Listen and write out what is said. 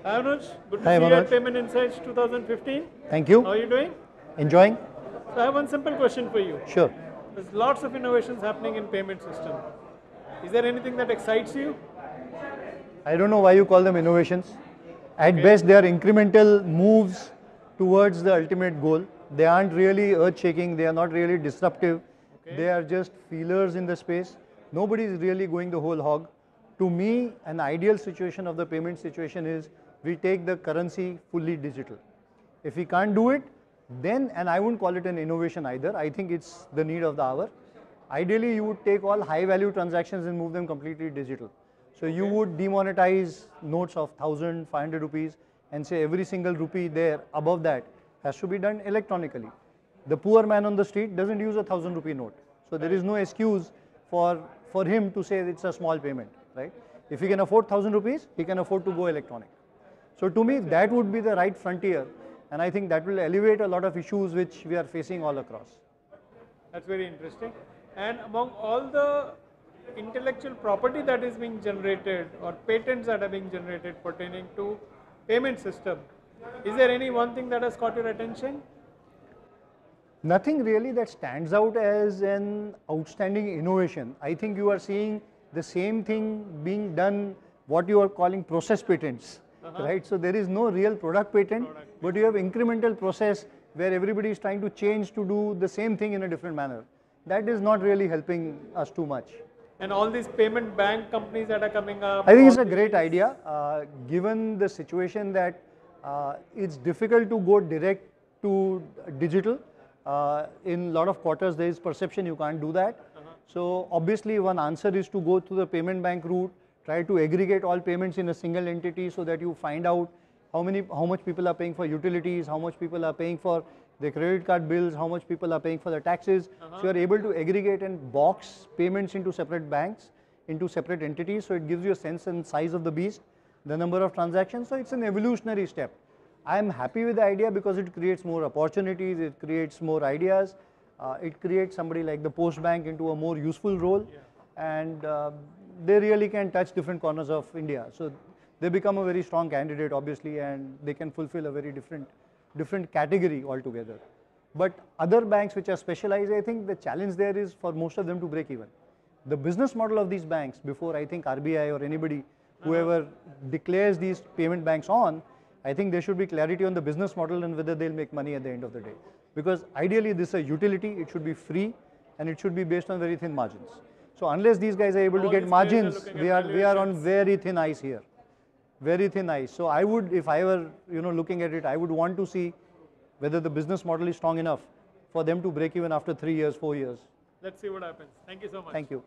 Hi Anuj, good to Hi see you Manoj. at Payment Insights 2015. Thank you. How are you doing? Enjoying? So I have one simple question for you. Sure. There's lots of innovations happening in payment system. Is there anything that excites you? I don't know why you call them innovations. At Okay. best, they are incremental moves towards the ultimate goal. They aren't really earth-shaking. They are not really disruptive. Okay. They are just feelers in the space. Nobody is really going the whole hog. To me, an ideal situation of the payment situation is we take the currency fully digital. If we can't do it, then, and I wouldn't call it an innovation either, I think it's the need of the hour. Ideally, you would take all high value transactions and move them completely digital. So you would demonetize notes of 1,500 rupees and say every single rupee there above that has to be done electronically. The poor man on the street doesn't use a 1,000 rupee note. So there is no excuse for him to say it's a small payment, right? If he can afford 1,000 rupees, he can afford to go electronic. So to me, that would be the right frontier, and I think that will elevate a lot of issues which we are facing all across. That's very interesting. And among all the intellectual property that is being generated or patents that are being generated pertaining to payment system, is there any one thing that has caught your attention? Nothing really that stands out as an outstanding innovation. I think you are seeing the same thing being done, what you are calling process patents, right? So there is no real product patent, but you have incremental process where everybody is trying to change to do the same thing in a different manner. That is not really helping us too much. And all these payment bank companies that are coming up. I think it's a great idea, given the situation that it's difficult to go direct to digital. In a lot of quarters, there is perception you can't do that. So obviously, one answer is to go through the payment bank route, try to aggregate all payments in a single entity so that you find out how much people are paying for utilities, how much people are paying for the credit card bills, how much people are paying for the taxes. So you are able to aggregate and box payments into separate banks, into separate entities. So it gives you a sense and size of the beast, the number of transactions. So it's an evolutionary step. I am happy with the idea because it creates more opportunities, it creates more ideas, it creates somebody like the Post Bank into a more useful role, and they really can touch different corners of India. So they become a very strong candidate, obviously, and they can fulfill a very different category altogether. But other banks which are specialized, I think the challenge there is for most of them to break even. The business model of these banks, before I think RBI or anybody, whoever declares these payment banks on, I think there should be clarity on the business model and whether they'll make money at the end of the day. Because ideally this is a utility, it should be free, and it should be based on very thin margins. So unless these guys are able to get margins, we are on very thin ice here. Very thin ice. So I would, if I were looking at it, I would want to see whether the business model is strong enough for them to break even after 3 years, 4 years. Let's see what happens. Thank you so much. Thank you.